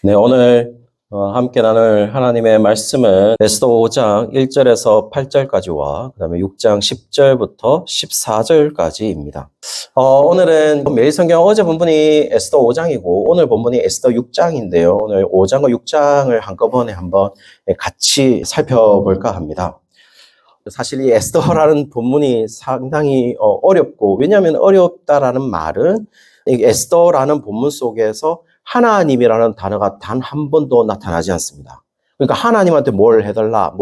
네, 오늘 함께 나눌 하나님의 말씀은 에스더 5장 1절에서 8절까지와 그 다음에 6장 10절부터 14절까지입니다. 오늘은 매일 성경 어제 본문이 에스더 5장이고 오늘 본문이 에스더 6장인데요. 오늘 5장과 6장을 한꺼번에 한번 같이 살펴볼까 합니다. 사실 이 에스더라는 본문이 상당히 어렵고, 왜냐하면 어렵다라는 말은 이 에스더라는 본문 속에서 하나님이라는 단어가 단 한 번도 나타나지 않습니다. 그러니까 하나님한테 뭘 해달라,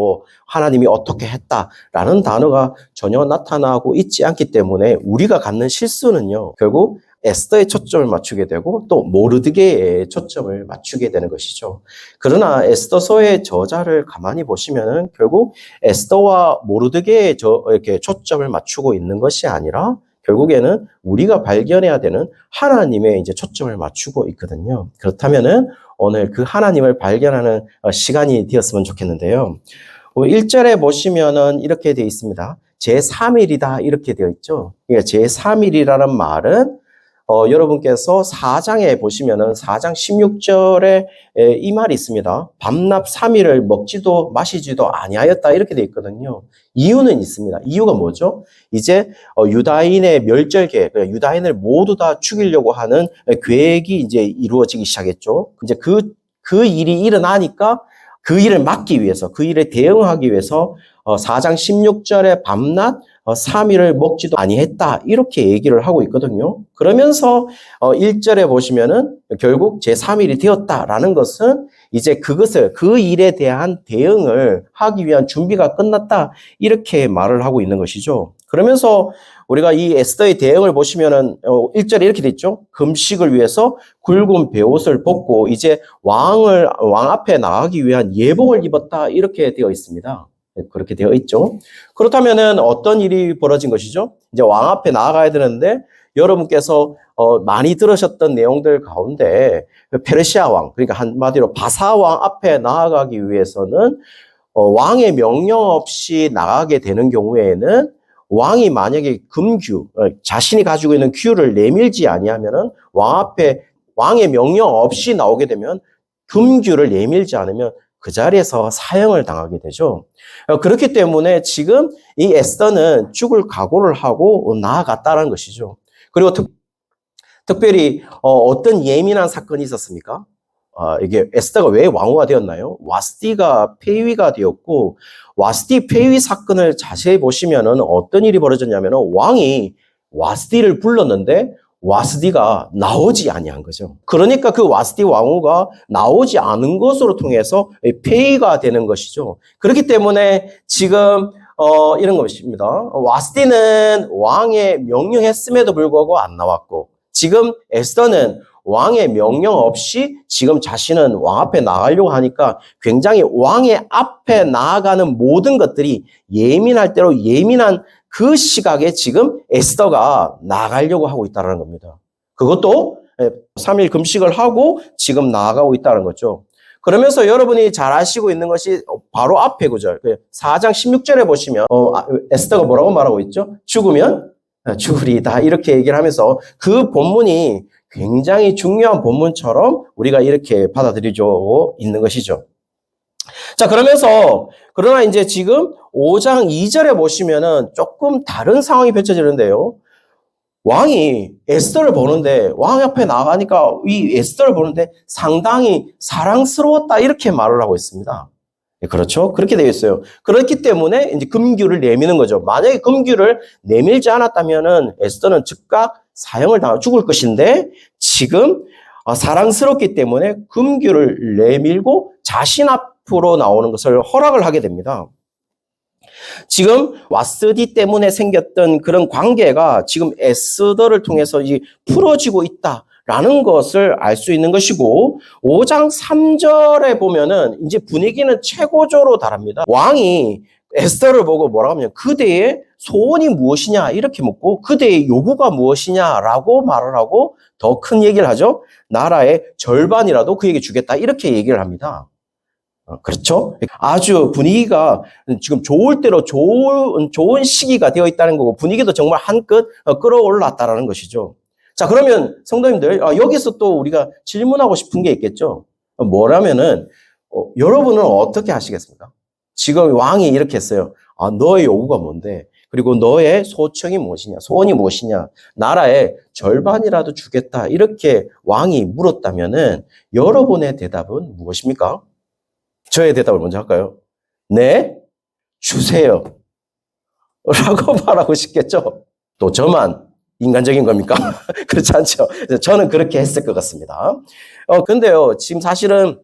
하나님이 어떻게 했다라는 단어가 전혀 나타나고 있지 않기 때문에 우리가 갖는 실수는요, 결국 에스더에 초점을 맞추게 되고 또 모르드게에 초점을 맞추게 되는 것이죠. 그러나 에스더서의 저자를 가만히 보시면은 결국 에스더와 모르드게에 이렇게 초점을 맞추고 있는 것이 아니라 결국에는 우리가 발견해야 되는 하나님의 이제 초점을 맞추고 있거든요. 그렇다면은 오늘 그 하나님을 발견하는 시간이 되었으면 좋겠는데요. 1절에 보시면은 이렇게 되어 있습니다. 제3일이다 이렇게 되어 있죠. 제3일이라는 말은 여러분께서 4장에 보시면은 4장 16절에 이 말이 있습니다. 밤낮 3일을 먹지도 마시지도 아니하였다 이렇게 되어 있거든요. 이유는 있습니다. 이유가 뭐죠? 이제 유다인의 멸절 계획, 유다인을 모두 다 죽이려고 하는 계획이 이제 이루어지기 시작했죠. 이제 그 일이 일어나니까 그 일을 막기 위해서, 그 일에 대응하기 위해서 4장 16절에 밤낮 3일을 먹지도 아니했다 이렇게 얘기를 하고 있거든요. 그러면서 1절에 보시면은 결국 제3일이 되었다라는 것은 이제 그 일에 대한 대응을 하기 위한 준비가 끝났다 이렇게 말을 하고 있는 것이죠. 그러면서 우리가 이 에스더의 대응을 보시면은 1절에 이렇게 돼 있죠. 금식을 위해서 굵은 베옷을 벗고 이제 왕 앞에 나가기 위한 예복을 입었다 이렇게 되어 있습니다. 그렇게 되어 있죠. 그렇다면은 어떤 일이 벌어진 것이죠? 이제 왕 앞에 나아가야 되는데 여러분께서 많이 들으셨던 내용들 가운데 페르시아 왕, 그러니까 한마디로 바사 왕 앞에 나아가기 위해서는 왕의 명령 없이 나가게 되는 경우에는 왕이 만약에 금규, 자신이 가지고 있는 규를 내밀지 아니하면은 왕 앞에 왕의 명령 없이 나오게 되면 금규를 내밀지 않으면 그 자리에서 사형을 당하게 되죠. 그렇기 때문에 지금 이 에스더는 죽을 각오를 하고 나아갔다는 것이죠. 그리고 특별히 어떤 예민한 사건이 있었습니까? 이게 에스더가 왜 왕후가 되었나요? 와스디가 폐위가 되었고, 와스디 폐위 사건을 자세히 보시면은 어떤 일이 벌어졌냐면은 왕이 와스디를 불렀는데 와스디가 나오지 아니한 거죠. 그러니까 그 와스디 왕후가 나오지 않은 것으로 통해서 폐위가 되는 것이죠. 그렇기 때문에 지금 이런 것입니다. 와스디는 왕의 명령했음에도 불구하고 안 나왔고, 지금 에스더는 왕의 명령 없이 지금 자신은 왕 앞에 나가려고 하니까 굉장히 왕의 앞에 나아가는 모든 것들이 예민할 대로 예민한 그 시각에 지금 에스더가 나가려고 하고 있다는 겁니다. 그것도 3일 금식을 하고 지금 나아가고 있다는 거죠. 그러면서 여러분이 잘 아시고 있는 것이 바로 앞에 구절, 4장 16절에 보시면 에스더가 뭐라고 말하고 있죠? 죽으면 죽으리다 이렇게 얘기를 하면서 그 본문이 굉장히 중요한 본문처럼 우리가 이렇게 받아들이고 있는 것이죠. 자, 그러나 이제 지금 5장 2절에 보시면은 조금 다른 상황이 펼쳐지는데요. 왕이 에스더를 보는데, 왕 앞에 나가니까 이 에스더를 보는데 상당히 사랑스러웠다 이렇게 말을 하고 있습니다. 그렇죠? 그렇게 되어 있어요. 그렇기 때문에 이제 금규를 내미는 거죠. 만약에 금규를 내밀지 않았다면은 에스더는 즉각 사형을 당하고 죽을 것인데 지금 사랑스럽기 때문에 금규를 내밀고 자신 앞으로 나오는 것을 허락을 하게 됩니다. 지금 와스디 때문에 생겼던 그런 관계가 지금 에스더를 통해서 풀어지고 있다라는 것을 알 수 있는 것이고, 5장 3절에 보면은 이제 분위기는 최고조로 달합니다. 왕이 에스더를 보고 뭐라고 하면 그대의 소원이 무엇이냐 이렇게 묻고 그대의 요구가 무엇이냐라고 말을 하고 더 큰 얘기를 하죠. 나라의 절반이라도 그에게 주겠다 이렇게 얘기를 합니다. 그렇죠? 아주 분위기가 지금 좋을 대로 좋은 시기가 되어 있다는 거고 분위기도 정말 한껏 끌어올랐다라는 것이죠. 자, 그러면 성도님들, 여기서 또 우리가 질문하고 싶은 게 있겠죠? 뭐라면은 여러분은 어떻게 하시겠습니까? 지금 왕이 이렇게 했어요. 아, 너의 요구가 뭔데? 그리고 너의 소청이 무엇이냐? 소원이 무엇이냐? 나라의 절반이라도 주겠다. 이렇게 왕이 물었다면은 여러분의 대답은 무엇입니까? 저의 대답을 먼저 할까요? 네, 주세요. 라고 말하고 싶겠죠? 또 저만 인간적인 겁니까? 그렇지 않죠? 저는 그렇게 했을 것 같습니다. 근데요, 지금 사실은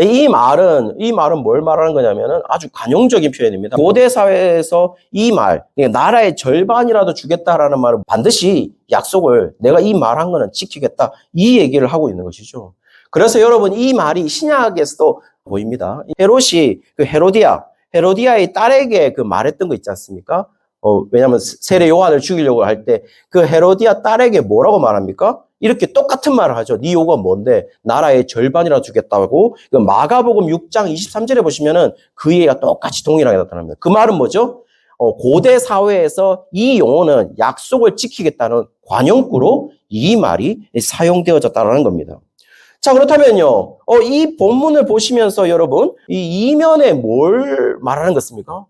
이 말은 뭘 말하는 거냐면은 아주 관용적인 표현입니다. 고대 사회에서 이 말, 그러니까 나라의 절반이라도 주겠다라는 말은 반드시 약속을 내가 이 말한 거는 지키겠다. 이 얘기를 하고 있는 것이죠. 그래서 여러분 이 말이 신약에서도 보입니다. 헤롯이 헤로디아의 딸에게 그 말했던 거 있지 않습니까? 왜냐하면 세례 요한을 죽이려고 할 때 그 헤로디아 딸에게 뭐라고 말합니까? 이렇게 똑같은 말을 하죠. 네 요구가 뭔데? 나라의 절반이라 주겠다고. 마가복음 6장 23절에 보시면은 그 얘기가 똑같이 동일하게 나타납니다. 그 말은 뭐죠? 고대 사회에서 이 용어는 약속을 지키겠다는 관용구로 이 말이 사용되어졌다는 겁니다. 자, 그렇다면요. 이 본문을 보시면서 여러분, 이 이면에 뭘 말하는 것입니까?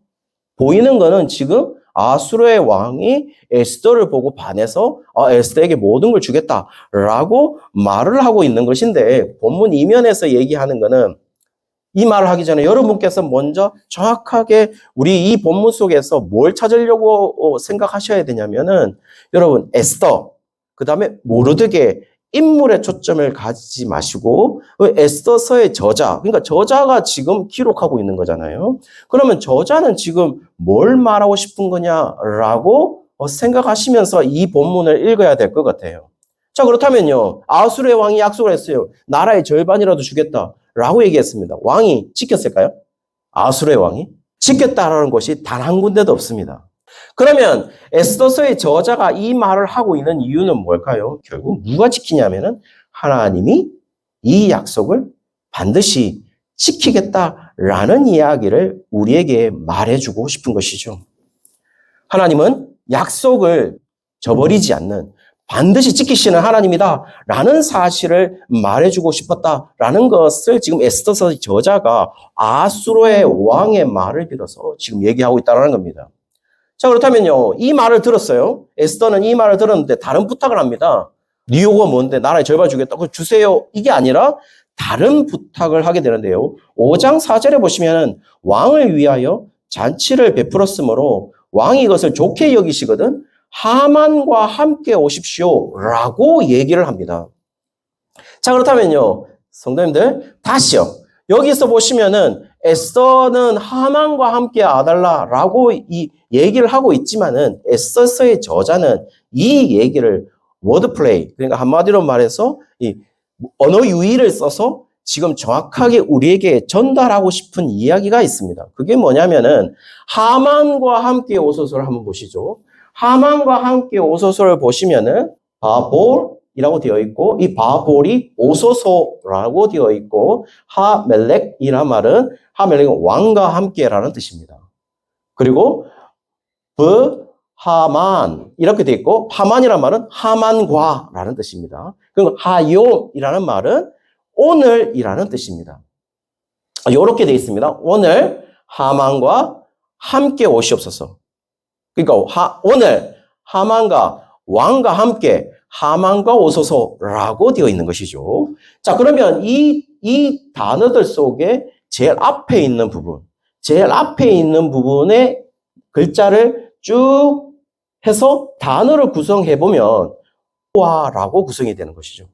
보이는 거는 지금 아수르의 왕이 에스더를 보고 반해서 에스더에게 모든 걸 주겠다라고 말을 하고 있는 것인데 본문 이면에서 얘기하는 거는 이 말을 하기 전에 여러분께서 먼저 정확하게 우리 이 본문 속에서 뭘 찾으려고 생각하셔야 되냐면은 여러분 에스더 그다음에 모르드게 인물에 초점을 가지지 마시고 에스더서의 저자, 그러니까 저자가 지금 기록하고 있는 거잖아요. 그러면 저자는 지금 뭘 말하고 싶은 거냐라고 생각하시면서 이 본문을 읽어야 될 것 같아요. 자, 그렇다면요. 아수르의 왕이 약속을 했어요. 나라의 절반이라도 주겠다라고 얘기했습니다. 왕이 지켰을까요? 아수르의 왕이? 지켰다라는 것이 단 한 군데도 없습니다. 그러면 에스더서의 저자가 이 말을 하고 있는 이유는 뭘까요? 결국 누가 지키냐면은 하나님이 이 약속을 반드시 지키겠다라는 이야기를 우리에게 말해주고 싶은 것이죠. 하나님은 약속을 저버리지 않는 반드시 지키시는 하나님이다라는 사실을 말해주고 싶었다라는 것을 지금 에스더서의 저자가 아수르의 왕의 말을 빌어서 지금 얘기하고 있다는 겁니다. 자, 그렇다면요. 이 말을 들었어요. 에스더는 이 말을 들었는데 다른 부탁을 합니다. 네 요구가 뭔데? 나라의 절반 주겠다. 그거 주세요. 이게 아니라 다른 부탁을 하게 되는데요. 5장 4절에 보시면 왕을 위하여 잔치를 베풀었으므로 왕이 이것을 좋게 여기시거든 하만과 함께 오십시오. 라고 얘기를 합니다. 자, 그렇다면요. 성도님들, 다시요. 여기서 보시면은 에스더는 하만과 함께 와달라라고 이 얘기를 하고 있지만은 에스더서의 저자는 이 얘기를 워드플레이, 그러니까 한마디로 말해서 이 언어 유희를 써서 지금 정확하게 우리에게 전달하고 싶은 이야기가 있습니다. 그게 뭐냐면은 하만과 함께 오소서를 한번 보시죠. 하만과 함께 오소서를 보시면은 바볼이라고 되어 있고 이 바볼이 오소서라고 되어 있고 하멜렉이란 말은 하멜렉은 왕과 함께라는 뜻입니다. 그리고 하만 이렇게 되어 있고 하만이란 말은 하만과라는 뜻입니다. 그리고 하욤이라는 말은 오늘이라는 뜻입니다. 이렇게 되어 있습니다. 오늘 하만과 함께 오시옵소서. 그러니까 오늘 하만과 왕과 함께 하만과 오소서라고 되어 있는 것이죠. 자, 그러면 이 단어들 속에 제일 앞에 있는 부분의 글자를 쭉 해서 단어를 구성해 보면 와라고 구성이 되는 것이죠.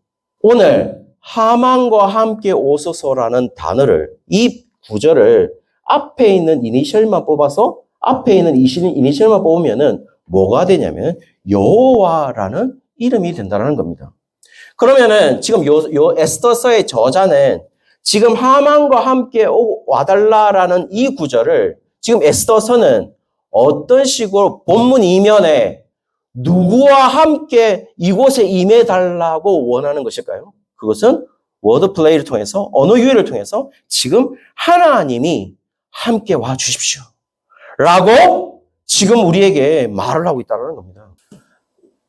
오늘 하만과 함께 오소서라는 단어를 이 구절을 앞에 있는 이니셜만 뽑아서 앞에 있는 이니셜만 뽑으면은 뭐가 되냐면 여호와라는 이름이 된다는 겁니다. 그러면은 지금 요 에스더서의 저자는 지금 하만과 함께 와달라라는 이 구절을 지금 에스더서는 어떤 식으로 본문 이면에 누구와 함께 이곳에 임해달라고 원하는 것일까요? 그것은 워드플레이를 통해서 언어 유희를 통해서 지금 하나님이 함께 와 주십시오. 라고 지금 우리에게 말을 하고 있다는 겁니다.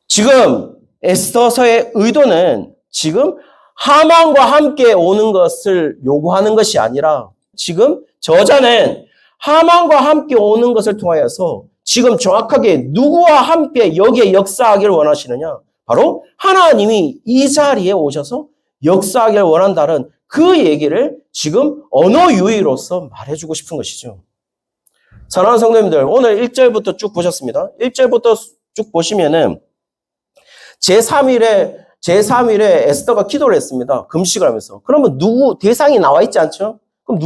지금 에스더서의 의도는 지금 하만과 함께 오는 것을 요구하는 것이 아니라 지금 저자는 하만과 함께 오는 것을 통하여서 지금 정확하게 누구와 함께 여기에 역사하기를 원하시느냐? 바로 하나님이 이 자리에 오셔서 역사하기를 원한다는 그 얘기를 지금 언어 유희로서 말해주고 싶은 것이죠. 사랑하는 성도님들, 오늘 1절부터 쭉 보셨습니다. 1절부터 쭉 보시면은 제3일에 에스더가 기도를 했습니다. 금식을 하면서. 그러면 대상이 나와 있지 않죠? 그럼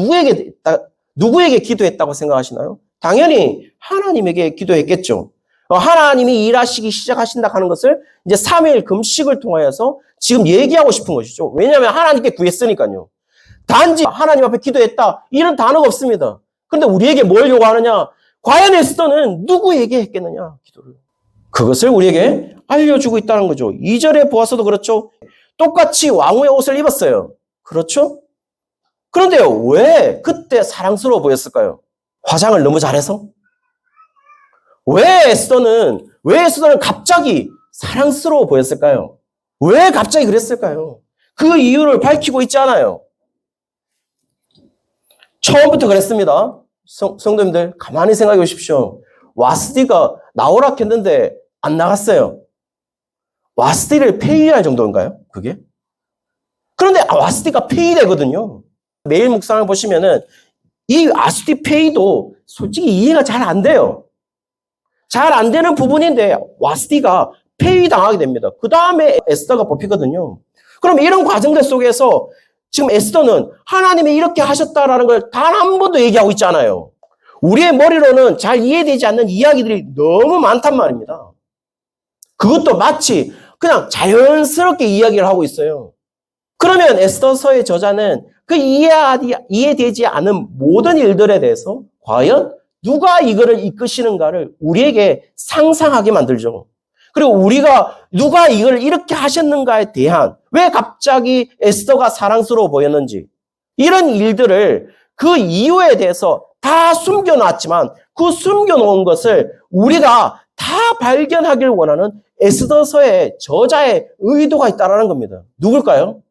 누구에게 기도했다고 생각하시나요? 당연히 하나님에게 기도했겠죠. 하나님이 일하시기 시작하신다 하는 것을 이제 3일 금식을 통하여서 지금 얘기하고 싶은 것이죠. 왜냐하면 하나님께 구했으니까요. 단지 하나님 앞에 기도했다, 이런 단어가 없습니다. 그런데 우리에게 뭘 요구하느냐? 과연 에스더는 누구에게 했겠느냐? 기도를. 그것을 우리에게 알려주고 있다는 거죠. 2절에 보아서도 그렇죠. 똑같이 왕후의 옷을 입었어요. 그렇죠? 그런데요, 왜 그때 사랑스러워 보였을까요? 화장을 너무 잘해서? 왜 에스더는 갑자기 사랑스러워 보였을까요? 왜 갑자기 그랬을까요? 그 이유를 밝히고 있지 않아요. 처음부터 그랬습니다. 성도님들, 가만히 생각해 보십시오. 와스디가 나오라 했는데 안 나갔어요. 와스디를 폐위할 정도인가요? 그게? 그런데 와스디가 폐위되거든요. 매일 묵상을 보시면은 이 와스디 폐위도 솔직히 이해가 잘 안 돼요. 잘 안 되는 부분인데 와스디가 폐위당하게 됩니다. 그 다음에 에스더가 뽑히거든요. 그럼 이런 과정들 속에서 지금 에스더는 하나님이 이렇게 하셨다라는 걸 단 한 번도 얘기하고 있지 않아요. 우리의 머리로는 잘 이해되지 않는 이야기들이 너무 많단 말입니다. 그것도 마치 그냥 자연스럽게 이야기를 하고 있어요. 그러면 에스더서의 저자는 그 이해되지 않은 모든 일들에 대해서 과연 누가 이거를 이끄시는가를 우리에게 상상하게 만들죠. 그리고 우리가 누가 이걸 이렇게 하셨는가에 대한, 왜 갑자기 에스더가 사랑스러워 보였는지, 이런 일들을 그 이유에 대해서 다 숨겨놨지만 그 숨겨놓은 것을 우리가 다 발견하길 원하는 에스더서의 저자의 의도가 있다는 겁니다. 누굴까요?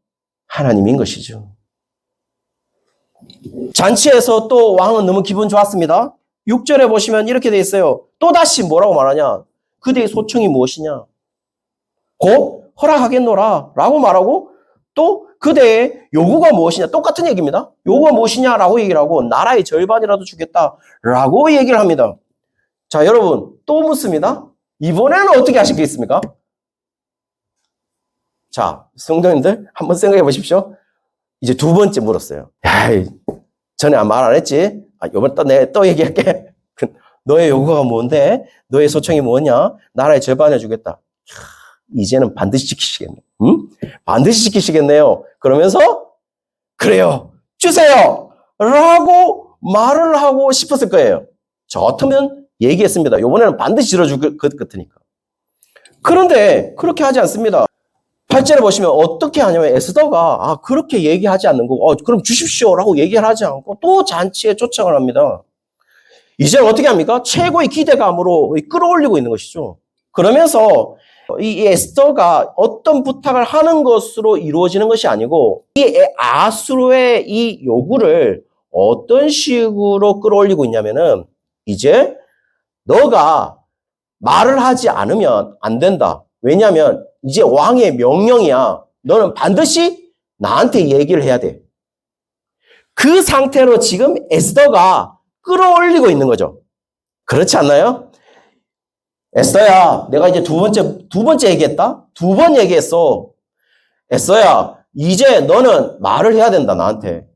하나님인 것이죠. 잔치에서 또 왕은 너무 기분 좋았습니다. 6절에 보시면 이렇게 돼 있어요. 또다시 뭐라고 말하냐? 그대의 소청이 무엇이냐? 곧 허락하겠노라 라고 말하고, 또 그대의 요구가 무엇이냐? 똑같은 얘기입니다. 요구가 무엇이냐라고 얘기를 하고, 나라의 절반이라도 주겠다라고 얘기를 합니다. 자, 여러분 또 묻습니다. 이번에는 어떻게 하시겠습니까? 자, 성도님들 한번 생각해 보십시오. 이제 두 번째 물었어요. 야, 전에 말 안 했지? 이번 내가 또 얘기할게. 너의 요구가 뭔데? 너의 소청이 뭐냐? 나라의 절반 해주겠다. 이제는 반드시 지키시겠네. 응? 반드시 지키시겠네요. 그러면서 그래요, 주세요 라고 말을 하고 싶었을 거예요. 저 같으면 얘기했습니다. 이번에는 반드시 들어줄 것 같으니까. 그런데 그렇게 하지 않습니다. 8절에 보시면 어떻게 하냐면 에스더가 그렇게 얘기하지 않는 거고, 그럼 주십시오라고 얘기를 하지 않고 또 잔치에 초청을 합니다. 이제는 어떻게 합니까? 최고의 기대감으로 끌어올리고 있는 것이죠. 그러면서 이 에스더가 어떤 부탁을 하는 것으로 이루어지는 것이 아니고, 이 아수르의 이 요구를 어떤 식으로 끌어올리고 있냐면은, 이제 너가 말을 하지 않으면 안 된다. 왜냐하면 이제 왕의 명령이야. 너는 반드시 나한테 얘기를 해야 돼. 그 상태로 지금 에스더가 끌어올리고 있는 거죠. 그렇지 않나요? 에스더야, 내가 이제 두 번째 얘기했다? 두 번 얘기했어. 에스더야, 이제 너는 말을 해야 된다, 나한테.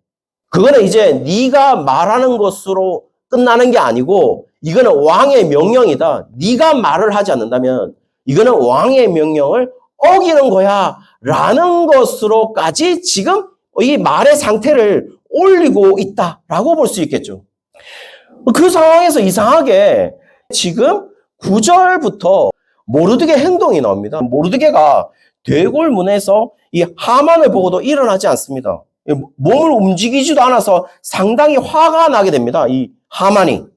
그거는 이제 네가 말하는 것으로 끝나는 게 아니고, 이거는 왕의 명령이다. 네가 말을 하지 않는다면 이거는 왕의 명령을 어기는 거야 라는 것으로까지 지금 이 말의 상태를 올리고 있다라고 볼 수 있겠죠. 그 상황에서 이상하게 지금 9절부터 모르드게 행동이 나옵니다. 모르드게가 대궐문에서 이 하만을 보고도 일어나지 않습니다. 몸을 움직이지도 않아서 상당히 화가 나게 됩니다. 이 하만이.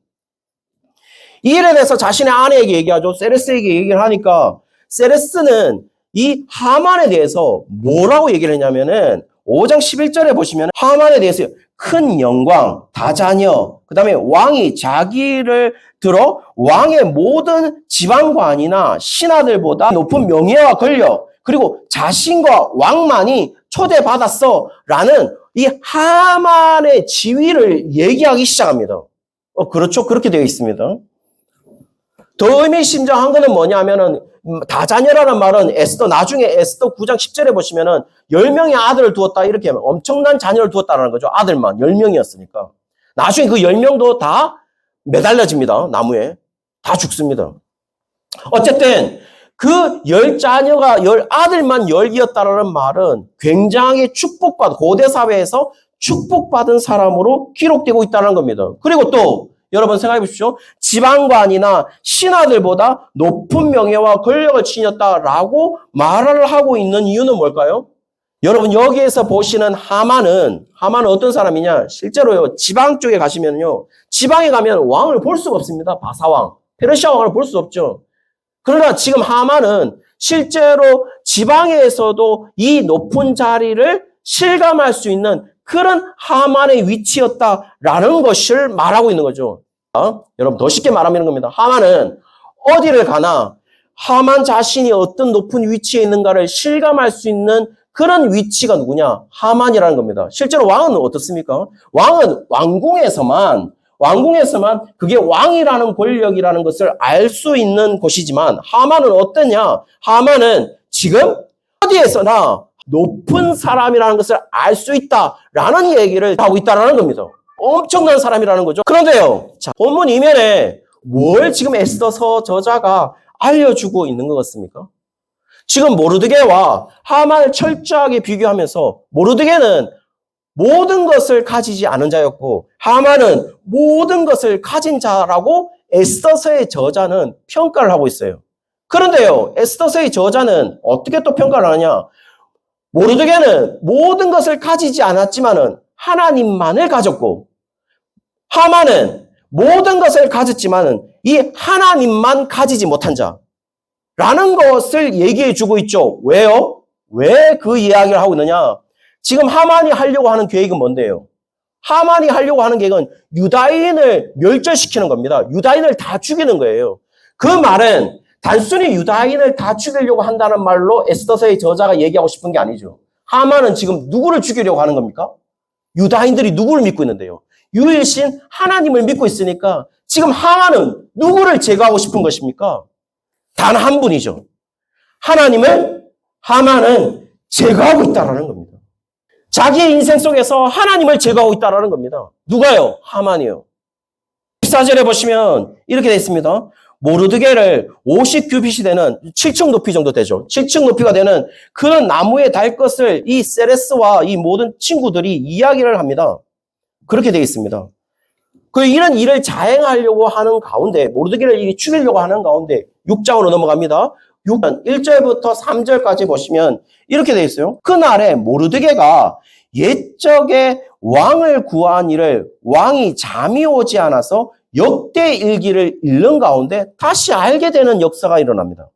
이 일에 대해서 자신의 아내에게 얘기하죠. 세레스에게 얘기를 하니까 세레스는 이 하만에 대해서 뭐라고 얘기를 했냐면은 5장 11절에 보시면 하만에 대해서 큰 영광, 다자녀, 그 다음에 왕이 자기를 들어 왕의 모든 지방관이나 신하들보다 높은 명예와 권력, 그리고 자신과 왕만이 초대받았어 라는 이 하만의 지위를 얘기하기 시작합니다. 그렇죠. 그렇게 되어 있습니다. 더 의미심장한 거는 뭐냐면은 다자녀라는 말은 나중에 에스더 9장 10절에 보시면은 10명의 아들을 두었다 이렇게 하면 엄청난 자녀를 두었다라는 거죠. 아들만 10명이었으니까. 나중에 그 10명도 다 매달려집니다. 나무에. 다 죽습니다. 어쨌든 그 10자녀가 10아들만 10이었다라는 말은 굉장히 고대 사회에서 축복받은 사람으로 기록되고 있다는 겁니다. 그리고 또 여러분 생각해 보십시오. 지방관이나 신하들보다 높은 명예와 권력을 지녔다라고 말을 하고 있는 이유는 뭘까요? 여러분 여기에서 보시는 하만은 어떤 사람이냐? 실제로요. 지방 쪽에 가시면요. 지방에 가면 왕을 볼 수가 없습니다. 바사왕. 페르시아 왕을 볼 수 없죠. 그러나 지금 하만은 실제로 지방에서도 이 높은 자리를 실감할 수 있는 그런 하만의 위치였다라는 것을 말하고 있는 거죠. 여러분 더 쉽게 말하면 이런 겁니다. 하만은 어디를 가나 하만 자신이 어떤 높은 위치에 있는가를 실감할 수 있는 그런 위치가 누구냐? 하만이라는 겁니다. 실제로 왕은 어떻습니까? 왕은 왕궁에서만 그게 왕이라는 권력이라는 것을 알 수 있는 곳이지만 하만은 어떠냐? 하만은 지금 어디에서나 높은 사람이라는 것을 알 수 있다라는 얘기를 하고 있다라는 겁니다. 엄청난 사람이라는 거죠. 그런데요, 자, 본문 이면에 뭘 지금 에스더서 저자가 알려주고 있는 것 같습니까? 지금 모르드게와 하만을 철저하게 비교하면서 모르드게는 모든 것을 가지지 않은 자였고 하만은 모든 것을 가진 자라고 에스더서의 저자는 평가를 하고 있어요. 그런데요, 에스더서의 저자는 어떻게 또 평가를 하냐? 모르드게는 모든 것을 가지지 않았지만은 하나님만을 가졌고 하만은 모든 것을 가졌지만은 이 하나님만 가지지 못한 자라는 것을 얘기해 주고 있죠. 왜요? 왜 그 이야기를 하고 있느냐? 지금 하만이 하려고 하는 계획은 뭔데요? 하만이 하려고 하는 계획은 유다인을 멸절시키는 겁니다. 유다인을 다 죽이는 거예요. 그 말은 단순히 유다인을 다 죽이려고 한다는 말로 에스더서의 저자가 얘기하고 싶은 게 아니죠. 하만은 지금 누구를 죽이려고 하는 겁니까? 유다인들이 누구를 믿고 있는데요? 유일신 하나님을 믿고 있으니까 지금 하만은 누구를 제거하고 싶은 것입니까? 단 한 분이죠. 하나님을 하만은 제거하고 있다는 겁니다. 자기의 인생 속에서 하나님을 제거하고 있다는 겁니다. 누가요? 하만이요. 14절에 보시면 이렇게 되어 있습니다. 모르드게를 50규빗이 되는 7층 높이 정도 되죠. 7층 높이가 되는 그 나무에 달 것을 이 세레스와 이 모든 친구들이 이야기를 합니다. 그렇게 되어 있습니다. 이런 일을 자행하려고 하는 가운데 모르드게를 죽이려고 하는 가운데 6장으로 넘어갑니다. 6장 1절부터 3절까지 보시면 이렇게 되어 있어요. 그날에 모르드게가 옛적에 왕을 구한 일을 왕이 잠이 오지 않아서 역대 일기를 읽는 가운데 다시 알게 되는 역사가 일어납니다.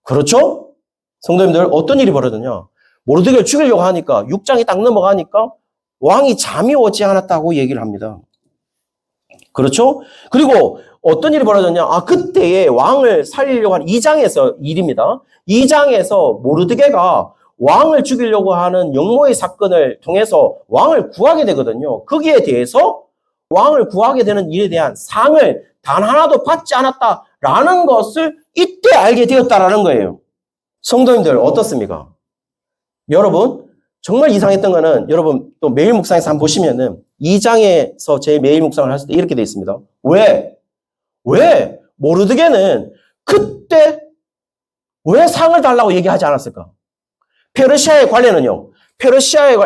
그렇죠? 성도님들 어떤 일이 벌어졌냐? 모르드게를 죽이려고 하니까 6장이 딱 넘어가니까 왕이 잠이 오지 않았다고 얘기를 합니다. 그렇죠? 그리고 어떤 일이 벌어졌냐? 그때에 왕을 살리려고 하는 2장에서 일입니다. 2장에서 모르드게가 왕을 죽이려고 하는 영모의 사건을 통해서 왕을 구하게 되거든요. 거기에 대해서 왕을 구하게 되는 일에 대한 상을 단 하나도 받지 않았다라는 것을 이때 알게 되었다라는 거예요. 성도님들 어떻습니까? 여러분 정말 이상했던 거는 여러분 또 매일 묵상에서 한번 보시면은 2장에서 제 매일 묵상을 할 때 이렇게 되어 있습니다. 왜 모르드게는 그때 왜 상을 달라고 얘기하지 않았을까? 페르시아의 관례는요.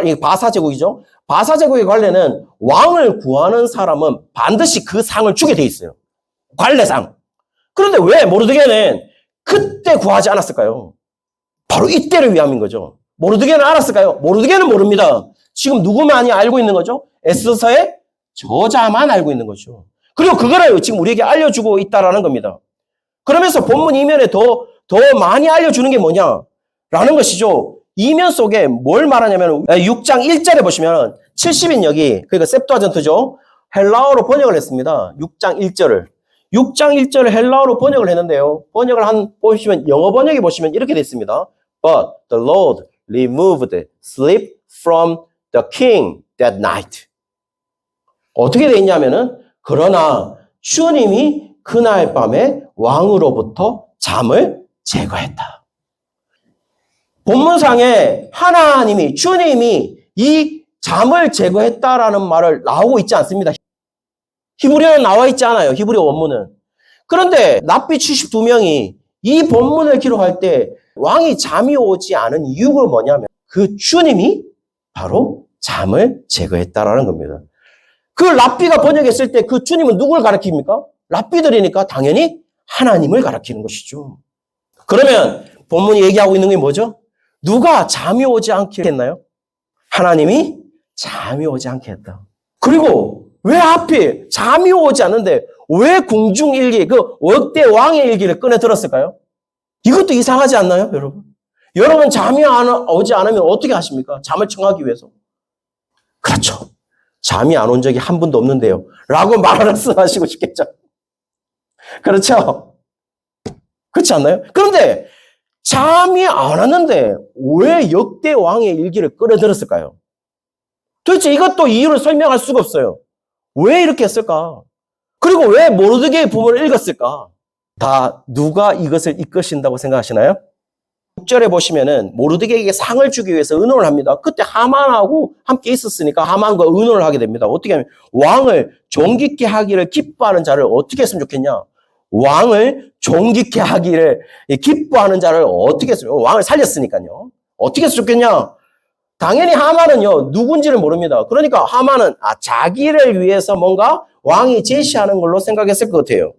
이 바사 제국이죠. 바사 제국의 관례는 왕을 구하는 사람은 반드시 그 상을 주게 돼 있어요. 관례상. 그런데 왜 모르드게는 그때 구하지 않았을까요? 바로 이때를 위함인 거죠. 모르드게는 알았을까요? 모르드게는 모릅니다. 지금 누구만이 알고 있는 거죠? 에스더서의 저자만 알고 있는 거죠. 그리고 그거를 지금 우리에게 알려주고 있다라는 겁니다. 그러면서 본문 이면에 더 많이 알려주는 게 뭐냐? 라는 것이죠. 이면 속에 뭘 말하냐면 6장 1절에 보시면 70인역이 그러니까 셉투아진트죠. 헬라어로 번역을 했습니다. 6장 1절을. 6장 1절을 헬라어로 번역을 했는데요. 번역을 보시면 영어 번역에 보시면 이렇게 돼 있습니다. But the Lord removed sleep from the king that night. 어떻게 돼 있냐면은 그러나 주님이 그날 밤에 왕으로부터 잠을 제거했다. 본문상에 하나님이 주님이 이 잠을 제거했다라는 말을 나오고 있지 않습니다. 히브리어는 나와 있지 않아요. 히브리어 원문은. 그런데 납비 72명이 이 본문을 기록할 때 왕이 잠이 오지 않은 이유가 뭐냐면 그 주님이 바로 잠을 제거했다라는 겁니다. 그 랍비가 번역했을 때 그 주님은 누굴 가리킵니까? 랍비들이니까 당연히 하나님을 가리키는 것이죠. 그러면 본문이 얘기하고 있는 게 뭐죠? 누가 잠이 오지 않게 했나요? 하나님이 잠이 오지 않게 했다. 그리고 왜 하필 잠이 오지 않는데 왜 궁중일기, 그 억대 왕의 일기를 꺼내 들었을까요? 이것도 이상하지 않나요, 여러분? 여러분 잠이 오지 않으면 어떻게 하십니까? 잠을 청하기 위해서. 그렇죠. 잠이 안 온 적이 한 번도 없는데요. 라고 말씀하시고 싶겠죠. 그렇죠? 그렇지 않나요? 그런데 잠이 안 왔는데 왜 역대 왕의 일기를 끌어들였을까요? 도대체 이것도 이유를 설명할 수가 없어요. 왜 이렇게 했을까? 그리고 왜 모르드게의 부모를 읽었을까? 다 누가 이것을 이끄신다고 생각하시나요? 6절에 보시면은 모르드게에게 상을 주기 위해서 의논을 합니다. 그때 하만하고 함께 있었으니까 하만과 의논을 하게 됩니다. 어떻게 하면 왕을 존귀케 하기를 기뻐하는 자를 어떻게 했으면 좋겠냐? 왕을 존귀케 하기를 기뻐하는 자를 어떻게 했으면 왕을 살렸으니까요. 어떻게 했으면 좋겠냐? 당연히 하만은요 누군지를 모릅니다. 그러니까 하만은 자기를 위해서 뭔가 왕이 제시하는 걸로 생각했을 것 같아요.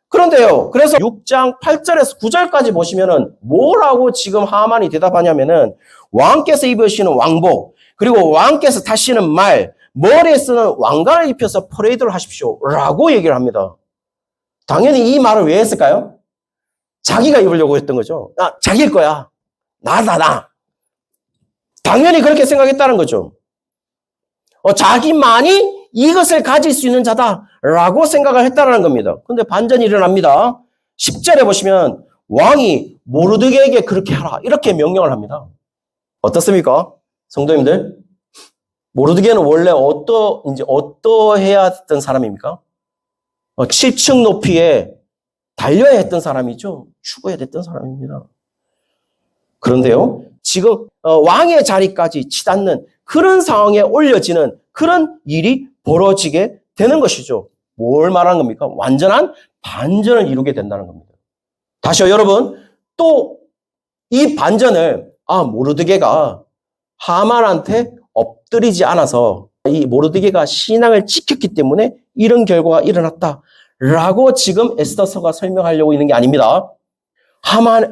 그런데요, 그래서 6장 8절에서 9절까지 보시면은 뭐라고 지금 하만이 대답하냐면은 왕께서 입으시는 왕복, 그리고 왕께서 타시는 말, 머리에 쓰는 왕관을 입혀서 퍼레이드를 하십시오. 라고 얘기를 합니다. 당연히 이 말을 왜 했을까요? 자기가 입으려고 했던 거죠. 자기일 거야. 나. 당연히 그렇게 생각했다는 거죠. 자기만이 이것을 가질 수 있는 자다라고 생각을 했다는 겁니다. 그런데 반전이 일어납니다. 10절에 보시면 왕이 모르드게에게 그렇게 하라 이렇게 명령을 합니다. 어떻습니까? 성도님들? 모르드게는 원래 어떠해야 했던 사람입니까? 7층 높이에 달려야 했던 사람이죠. 죽어야 됐던 사람입니다. 그런데요, 지금 왕의 자리까지 치닫는 그런 상황에 올려지는 그런 일이 벌어지게 되는 것이죠. 뭘 말하는 겁니까? 완전한 반전을 이루게 된다는 겁니다. 다시요, 여러분. 또 이 반전을 모르드게가 하만한테 엎드리지 않아서 이 모르드게가 신앙을 지켰기 때문에 이런 결과가 일어났다라고 지금 에스더서가 설명하려고 있는 게 아닙니다.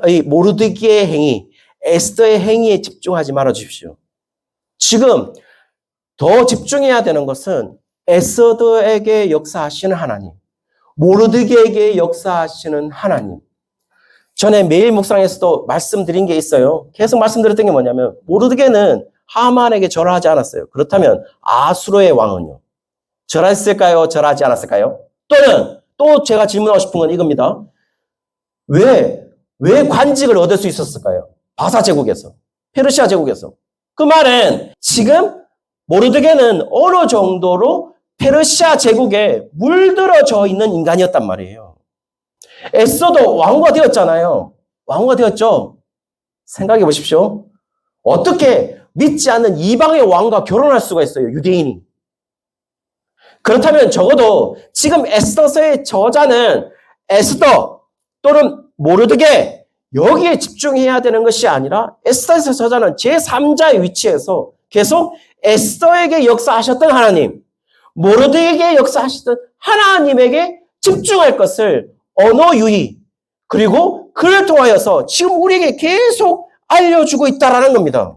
이 모르드게의 행위, 에스더의 행위에 집중하지 말아 주십시오. 지금 더 집중해야 되는 것은 에스더에게 역사하시는 하나님, 모르드게에게 역사하시는 하나님. 전에 매일 묵상에서도 말씀드린 게 있어요. 계속 말씀드렸던 게 뭐냐면 모르드게는 하만에게 절하지 않았어요. 그렇다면 아수르의 왕은요? 절했을까요? 절하지 않았을까요? 또는 또 제가 질문하고 싶은 건 이겁니다. 왜 관직을 얻을 수 있었을까요? 바사 제국에서, 페르시아 제국에서. 그 말은 지금 모르드게는 어느 정도로 페르시아 제국에 물들어져 있는 인간이었단 말이에요. 에스더도 왕후가 되었잖아요. 왕후가 되었죠. 생각해 보십시오. 어떻게 믿지 않는 이방의 왕과 결혼할 수가 있어요, 유대인이. 그렇다면 적어도 지금 에스더서의 저자는 에스더 또는 모르드게 여기에 집중해야 되는 것이 아니라 에스더서 저자는 제3자의 위치에서 계속 에스더에게 역사하셨던 하나님, 모르드게에게 역사하셨던 하나님에게 집중할 것을 언어 유희, 그리고 그를 통하여서 지금 우리에게 계속 알려주고 있다라는 겁니다.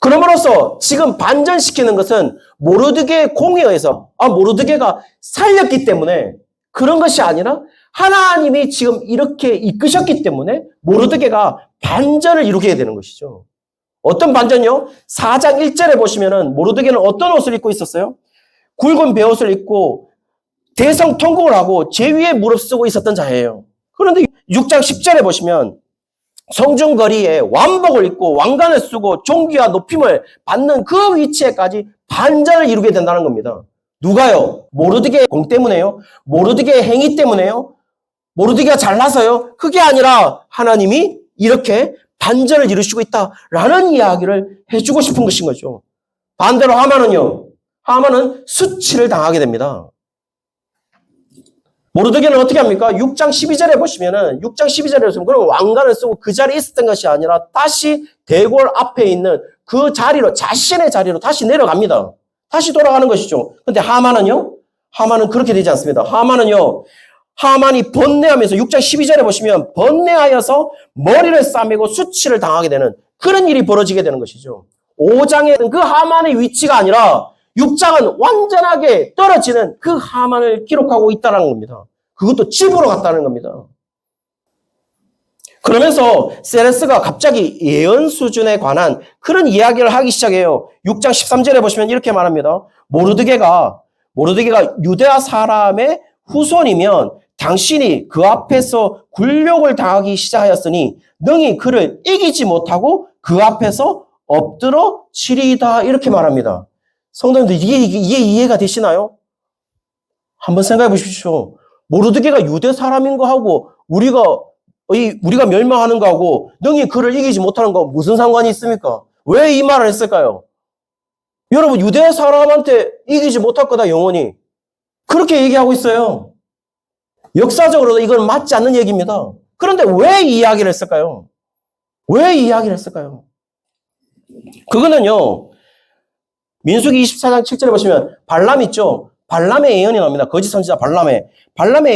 그럼으로써 지금 반전시키는 것은 모르드게의 공에 의해서 모르드게가 살렸기 때문에 그런 것이 아니라 하나님이 지금 이렇게 이끄셨기 때문에 모르드게가 반전을 이루게 되는 것이죠. 어떤 반전이요? 4장 1절에 보시면은 모르드게는 어떤 옷을 입고 있었어요? 굵은 베옷을 입고 대성통곡을 하고 제 위에 무릎쓰고 있었던 자예요. 그런데 6장 10절에 보시면 성중거리에 완복을 입고 왕관을 쓰고 존귀와 높임을 받는 그 위치에까지 반전을 이루게 된다는 겁니다. 누가요? 모르드게 공 때문에요? 모르드게 행위 때문에요? 모르드게가 잘나서요? 그게 아니라 하나님이 이렇게 반전을 이루시고 있다라는 이야기를 해주고 싶은 것인 거죠. 반대로 하만은요? 하만은 수치를 당하게 됩니다. 모르드게는 어떻게 합니까? 6장 12절에 보시면은 6장 12절에 보시면 그럼 왕관을 쓰고 그 자리에 있었던 것이 아니라 다시 대궐 앞에 있는 그 자리로 자신의 자리로 다시 내려갑니다. 다시 돌아가는 것이죠. 근데 하만은요? 하만은 그렇게 되지 않습니다. 하만이 번뇌하면서 6장 12절에 보시면 번뇌하여서 머리를 싸매고 수치를 당하게 되는 그런 일이 벌어지게 되는 것이죠. 5장에는 그 하만의 위치가 아니라 6장은 완전하게 떨어지는 그 하만을 기록하고 있다는 겁니다. 그것도 집으로 갔다는 겁니다. 그러면서 세레스가 갑자기 예언 수준에 관한 그런 이야기를 하기 시작해요. 6장 13절에 보시면 이렇게 말합니다. 모르드게가 유대아 사람의 후손이면 당신이 그 앞에서 굴욕을 당하기 시작하였으니 능히 그를 이기지 못하고 그 앞에서 엎드러 치리이다 이렇게 말합니다. 성도님들 이게 이해가 되시나요? 한번 생각해 보십시오. 모르드게가 유대 사람인 거하고 우리가 멸망하는 거하고 능히 그를 이기지 못하는 거 무슨 상관이 있습니까? 왜 이 말을 했을까요? 여러분 유대 사람한테 이기지 못할 거다 영원히 그렇게 얘기하고 있어요. 역사적으로도 이건 맞지 않는 얘기입니다. 그런데 왜 이 이야기를 했을까요? 왜 이 이야기를 했을까요? 그거는요. 민수기 24장 7절에 보시면 발람 있죠? 발람의 예언이 나옵니다. 거짓 선지자 발람의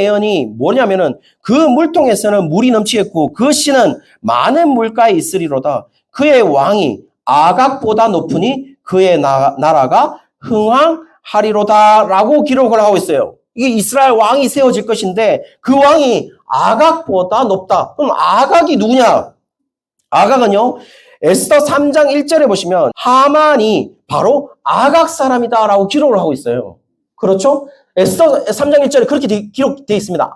예언이 뭐냐면은 그 물통에서는 물이 넘치겠고 그 씨는 많은 물가에 있으리로다. 그의 왕이 아각보다 높으니 그의 나라가 흥왕하리로다라고 기록을 하고 있어요. 이게 이스라엘 왕이 세워질 것인데 그 왕이 아각보다 높다. 그럼 아각이 누구냐? 아각은요. 에스더 3장 1절에 보시면 하만이 바로 아각 사람이다라고 기록을 하고 있어요. 그렇죠? 에스더 3장 1절에 그렇게 기록되어 있습니다.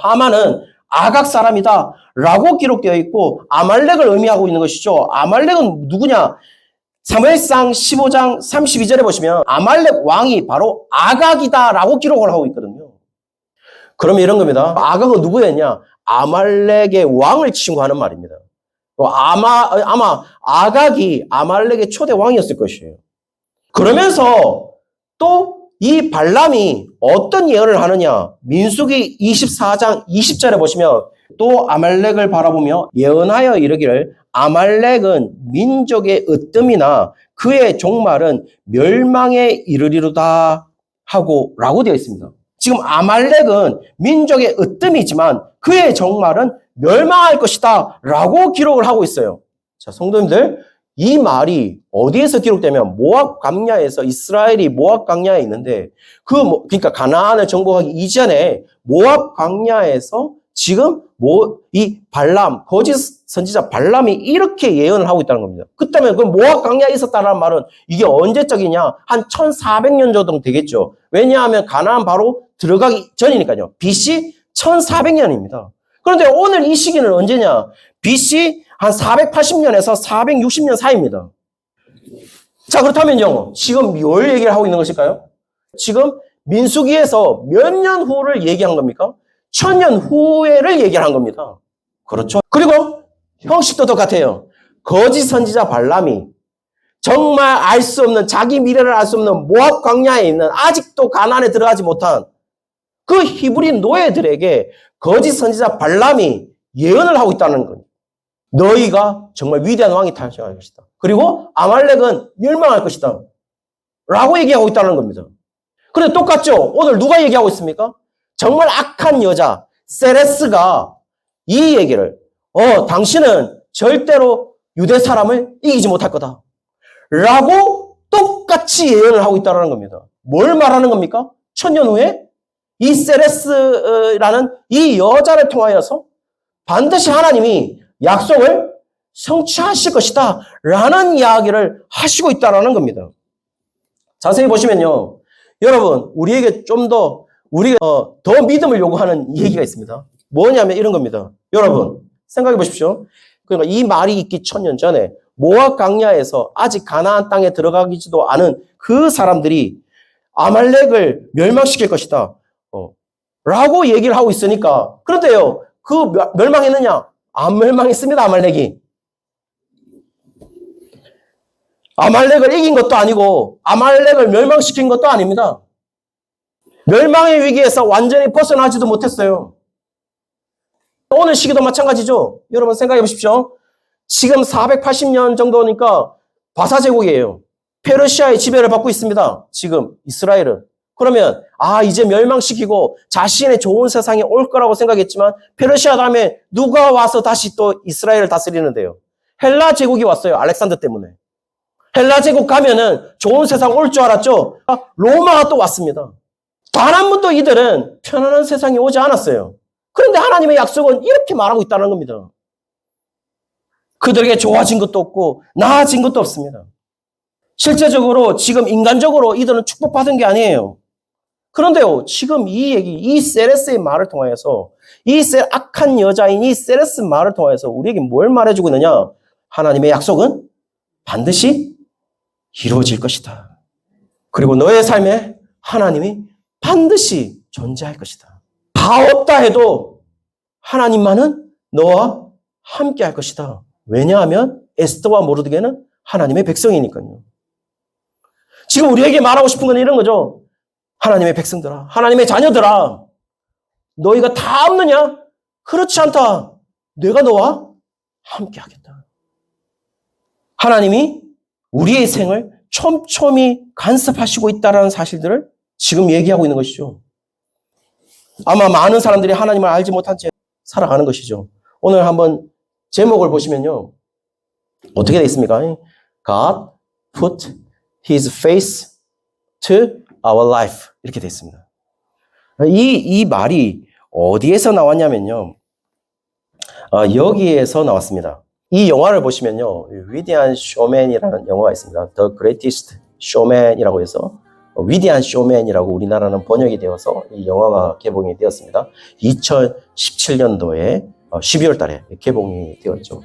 하만은 아각 사람이다라고 기록되어 있고 아말렉을 의미하고 있는 것이죠. 아말렉은 누구냐? 사무엘상 15장 32절에 보시면 아말렉 왕이 바로 아각이다라고 기록을 하고 있거든요. 그러면 이런 겁니다. 아각은 누구였냐? 아말렉의 왕을 친구하는 말입니다. 아마 아각이 아말렉의 초대 왕이었을 것이에요. 그러면서 또 이 발람이 어떤 예언을 하느냐? 민수기 24장 20절에 보시면 또 아말렉을 바라보며 예언하여 이르기를 아말렉은 민족의 으뜸이나 그의 종말은 멸망에 이르리로다 하고 라고 되어 있습니다. 지금 아말렉은 민족의 으뜸이지만 그의 종말은 멸망할 것이다 라고 기록을 하고 있어요. 자, 성도님들, 이 말이 어디에서 기록되면 모압 광야에서 이스라엘이 모압 광야에 있는데 그러니까 가나안을 정복하기 이전에 모압 광야에서 지금 이 발람, 거짓 선지자 발람이 이렇게 예언을 하고 있다는 겁니다. 그렇다면 그 모압 광야에 있었다는 말은 이게 언제적이냐? 한 1400년 정도 되겠죠. 왜냐하면 가나안 바로 들어가기 전이니까요. BC 1400년입니다. 그런데 오늘 이 시기는 언제냐? BC 한 480년에서 460년 사이입니다. 자, 그렇다면요. 지금 뭘 얘기를 하고 있는 것일까요? 지금 민수기에서 몇 년 후를 얘기한 겁니까? 1000년 후에를 얘기한 겁니다. 그렇죠? 그리고 형식도 똑같아요. 거짓 선지자 발람이 정말 알 수 없는 자기 미래를 알 수 없는 모압 광야에 있는 아직도 가나안에 들어가지 못한 그 히브리 노예들에게 거짓 선지자 발람이 예언을 하고 있다는 거예요. 너희가 정말 위대한 왕이 탄생할 것이다. 그리고 아말렉은 멸망할 것이다. 라고 얘기하고 있다는 겁니다. 그런데 똑같죠? 오늘 누가 얘기하고 있습니까? 정말 악한 여자 세레스가 이 얘기를 당신은 절대로 유대 사람을 이기지 못할 거다. 라고 똑같이 예언을 하고 있다는 겁니다. 뭘 말하는 겁니까? 1000년 후에? 이 세레스라는 이 여자를 통하여서 반드시 하나님이 약속을 성취하실 것이다 라는 이야기를 하시고 있다는 겁니다. 자세히 보시면요. 여러분, 우리에게 좀 더 우리가 더 믿음을 요구하는 얘기가 있습니다. 뭐냐면 이런 겁니다. 여러분, 생각해 보십시오. 그러니까 이 말이 있기 1000년 전에 모압 광야에서 아직 가나안 땅에 들어가지도 않은 그 사람들이 아말렉을 멸망시킬 것이다. 라고 얘기를 하고 있으니까. 그런데요, 그 멸망했느냐? 안 멸망했습니다, 아말렉이. 아말렉을 이긴 것도 아니고, 아말렉을 멸망시킨 것도 아닙니다. 멸망의 위기에서 완전히 벗어나지도 못했어요. 오늘 시기도 마찬가지죠. 여러분 생각해 보십시오. 지금 480년 정도니까 바사제국이에요. 페르시아의 지배를 받고 있습니다. 지금 이스라엘은. 그러면 이제 멸망시키고 자신의 좋은 세상이 올 거라고 생각했지만 페르시아 다음에 누가 와서 다시 또 이스라엘을 다스리는데요. 헬라 제국이 왔어요. 알렉산더 때문에. 헬라 제국 가면은 좋은 세상 올 줄 알았죠. 로마가 또 왔습니다. 단 한 번도 이들은 편안한 세상이 오지 않았어요. 그런데 하나님의 약속은 이렇게 말하고 있다는 겁니다. 그들에게 좋아진 것도 없고 나아진 것도 없습니다. 실제적으로 지금 인간적으로 이들은 축복받은 게 아니에요. 그런데요, 지금 이 얘기, 이 세레스의 말을 통하여서 이 악한 여자인 이 세레스 말을 통하여서 우리에게 뭘 말해주고 있느냐? 하나님의 약속은 반드시 이루어질 것이다. 그리고 너의 삶에 하나님이 반드시 존재할 것이다. 다 없다 해도 하나님만은 너와 함께 할 것이다. 왜냐하면 에스더와 모르드게는 하나님의 백성이니까요. 지금 우리에게 말하고 싶은 건 이런 거죠. 하나님의 백성들아, 하나님의 자녀들아, 너희가 다 없느냐? 그렇지 않다. 내가 너와 함께 하겠다. 하나님이 우리의 생을 촘촘히 간섭하시고 있다는 사실들을 지금 얘기하고 있는 것이죠. 아마 많은 사람들이 하나님을 알지 못한 채 살아가는 것이죠. 오늘 한번 제목을 보시면요. 어떻게 되어 있습니까? God put his face to our life. 이렇게 되어 있습니다. 이 말이 어디에서 나왔냐면요. 여기에서 나왔습니다. 이 영화를 보시면요. 위대한 쇼맨이라는 영화가 있습니다. The Greatest Showman이라고 해서 위대한 쇼맨이라고 우리나라는 번역이 되어서 이 영화가 개봉이 되었습니다. 2017년도에 12월 달에 개봉이 되었죠.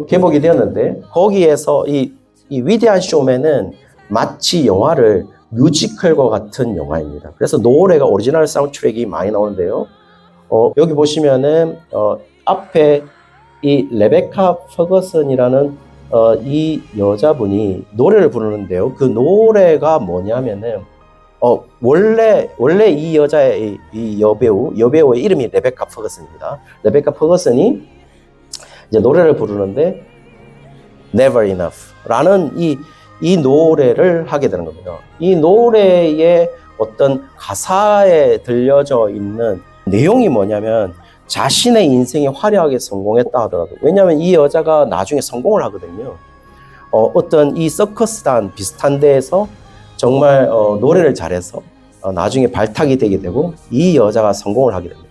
개봉이 되었는데 거기에서 이 위대한 쇼맨은 마치 영화를 뮤지컬과 같은 영화입니다. 그래서 노래가 오리지널 사운드트랙이 많이 나오는데요. 여기 보시면은 앞에 이 레베카 퍼거슨이라는 이 여자분이 노래를 부르는데요. 그 노래가 뭐냐면은 원래 이 여자의 이 여배우의 이름이 레베카 퍼거슨입니다. 레베카 퍼거슨이 이제 노래를 부르는데 Never Enough라는 이 노래를 하게 되는 겁니다. 이 노래의 어떤 가사에 들려져 있는 내용이 뭐냐면 자신의 인생에 화려하게 성공했다 하더라도, 왜냐하면 이 여자가 나중에 성공을 하거든요. 어떤 이 서커스단 비슷한 데에서 정말 노래를 잘해서 나중에 발탁이 되게 되고 이 여자가 성공을 하게 됩니다.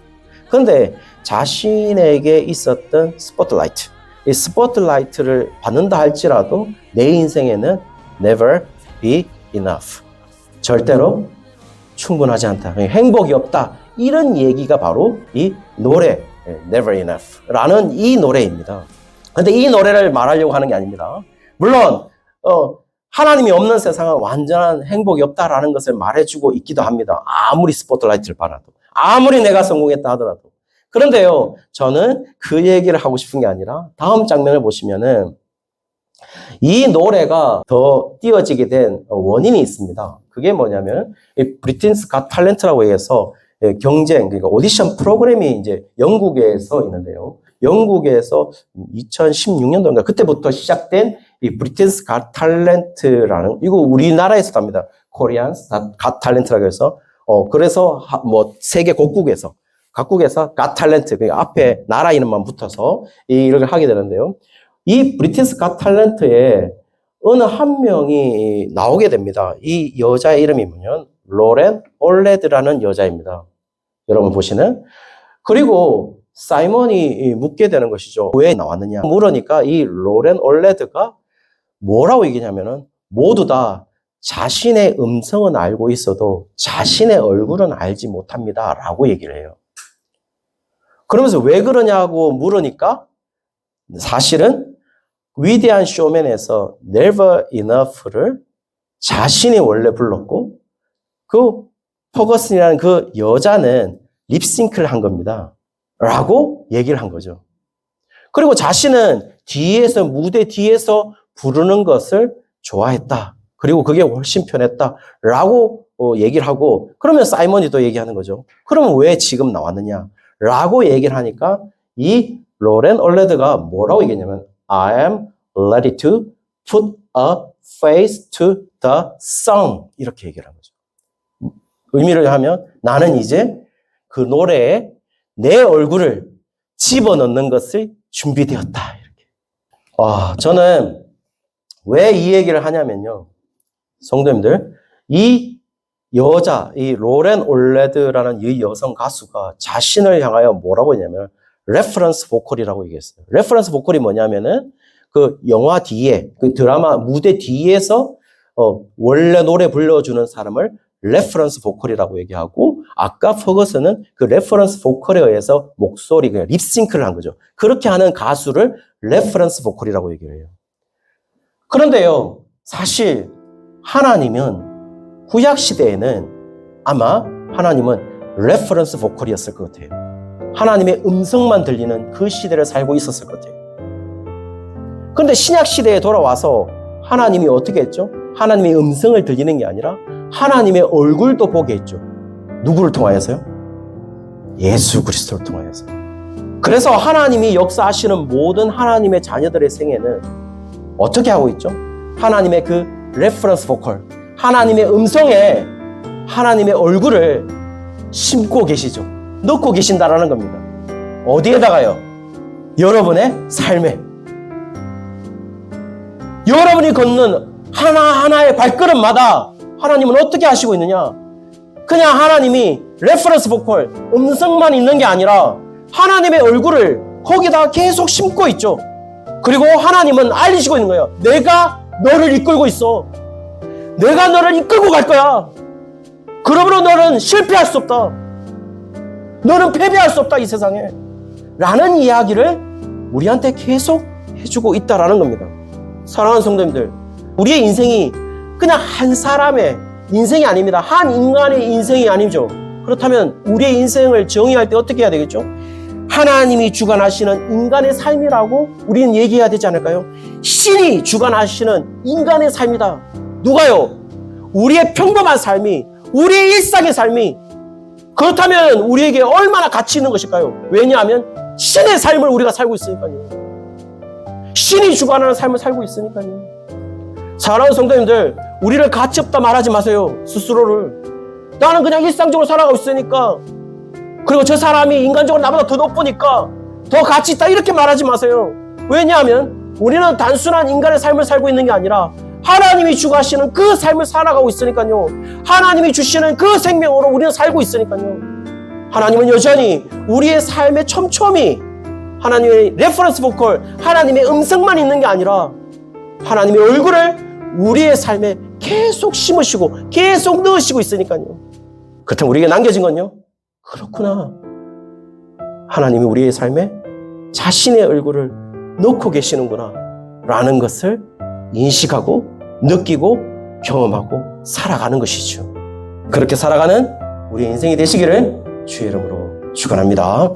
그런데 자신에게 있었던 스포트라이트, 이 스포트라이트를 받는다 할지라도 내 인생에는 never be enough, 절대로 충분하지 않다, 행복이 없다, 이런 얘기가 바로 이 노래 Never Enough라는 이 노래입니다. 그런데 이 노래를 말하려고 하는 게 아닙니다. 물론 하나님이 없는 세상은 완전한 행복이 없다라는 것을 말해주고 있기도 합니다. 아무리 스포트라이트를 받아도, 아무리 내가 성공했다 하더라도. 그런데요, 저는 그 얘기를 하고 싶은 게 아니라 다음 장면을 보시면은 이 노래가 더 띄어지게 된 원인이 있습니다. 그게 뭐냐면 브리티스 갓 탤런트라고 해서 경쟁, 그러니까 오디션 프로그램이 이제 영국에서 있는데요. 영국에서 2016년도인가 그때부터 시작된 이 브리티스 갓 탤런트라는, 이거 우리나라에서도 합니다. 코리안 갓 탤런트라고 해서 그래서 뭐 세계 각국에서 갓 탤런트, 그러니까 앞에 나라 이름만 붙어서 이걸 하게 되는데요. 이 브리티스 갓 탤런트에 어느 한 명이 나오게 됩니다. 이 여자의 이름이 뭐냐면 로렌 올레드라는 여자입니다. 여러분 보시는. 그리고 사이먼이 묻게 되는 것이죠. 왜 나왔느냐 물으니까 이 로렌 올레드가 뭐라고 얘기냐면은 모두 다 자신의 음성은 알고 있어도 자신의 얼굴은 알지 못합니다 라고 얘기를 해요. 그러면서 왜 그러냐고 물으니까 사실은 위대한 쇼맨에서 Never Enough를 자신이 원래 불렀고 그 퍼거슨이라는 그 여자는 립싱크를 한 겁니다 라고 얘기를 한 거죠. 그리고 자신은 뒤에서 무대 뒤에서 부르는 것을 좋아했다. 그리고 그게 훨씬 편했다 라고 얘기를 하고 그러면 사이먼이 또 얘기하는 거죠. 그러면 왜 지금 나왔느냐 라고 얘기를 하니까 이 로렌 올레드가 뭐라고 얘기했냐면 I am ready to put a face to the song 이렇게 얘기를 한 거죠. 의미를 하면 나는 이제 그 노래에 내 얼굴을 집어넣는 것을 준비되었다. 이렇게. 저는 왜 이 얘기를 하냐면요. 성도님들, 이 여자, 이 로렌 올레드라는 이 여성 가수가 자신을 향하여 뭐라고 했냐면 레퍼런스 보컬이라고 얘기했어요. 레퍼런스 보컬이 뭐냐면은 그 영화 뒤에, 그 드라마 무대 뒤에서 원래 노래 불러주는 사람을 레퍼런스 보컬이라고 얘기하고 아까 퍼거슨은 그 레퍼런스 보컬에 의해서 목소리, 그냥 립싱크를 한 거죠. 그렇게 하는 가수를 레퍼런스 보컬이라고 얘기를 해요. 그런데요, 사실 하나님은 구약 시대에는 아마 하나님은 레퍼런스 보컬이었을 것 같아요. 하나님의 음성만 들리는 그 시대를 살고 있었을 것 같아요. 그런데 신약 시대에 돌아와서 하나님이 어떻게 했죠? 하나님의 음성을 들리는 게 아니라 하나님의 얼굴도 보게 했죠. 누구를 통하여서요? 예수 그리스도를 통하여서. 그래서 하나님이 역사하시는 모든 하나님의 자녀들의 생애는 어떻게 하고 있죠? 하나님의 그 레퍼런스 보컬, 하나님의 음성에 하나님의 얼굴을 심고 계시죠. 넣고 계신다라는 겁니다. 어디에다가요? 여러분의 삶에. 여러분이 걷는 하나하나의 발걸음마다 하나님은 어떻게 하시고 있느냐? 그냥 하나님이 레퍼런스 보컬, 음성만 있는 게 아니라 하나님의 얼굴을 거기다 계속 심고 있죠. 그리고 하나님은 알리시고 있는 거예요. 내가 너를 이끌고 있어. 내가 너를 이끌고 갈 거야. 그러므로 너는 실패할 수 없다. 너는 패배할 수 없다, 이 세상에. 라는 이야기를 우리한테 계속 해주고 있다라는 겁니다. 사랑하는 성도님들, 우리의 인생이 그냥 한 사람의 인생이 아닙니다. 한 인간의 인생이 아니죠. 그렇다면 우리의 인생을 정의할 때 어떻게 해야 되겠죠? 하나님이 주관하시는 인간의 삶이라고 우리는 얘기해야 되지 않을까요? 신이 주관하시는 인간의 삶이다. 누가요? 우리의 평범한 삶이, 우리의 일상의 삶이. 그렇다면 우리에게 얼마나 가치 있는 것일까요? 왜냐하면 신의 삶을 우리가 살고 있으니까요. 신이 주관하는 삶을 살고 있으니까요. 사랑하는 성도님들, 우리를 가치 없다 말하지 마세요. 스스로를. 나는 그냥 일상적으로 살아가고 있으니까, 그리고 저 사람이 인간적으로 나보다 더 높으니까 더 가치 있다 이렇게 말하지 마세요. 왜냐하면 우리는 단순한 인간의 삶을 살고 있는 게 아니라 하나님이 주관하시는 그 삶을 살아가고 있으니까요. 하나님이 주시는 그 생명으로 우리는 살고 있으니까요. 하나님은 여전히 우리의 삶의 촘촘히 하나님의 레퍼런스 보컬, 하나님의 음성만 있는 게 아니라 하나님의 얼굴을 우리의 삶에 계속 심으시고 계속 넣으시고 있으니까요. 그렇다면 우리에게 남겨진 건요, 그렇구나, 하나님이 우리의 삶에 자신의 얼굴을 넣고 계시는구나 라는 것을 인식하고 느끼고 경험하고 살아가는 것이죠. 그렇게 살아가는 우리 인생이 되시기를 주의 이름으로 축원합니다.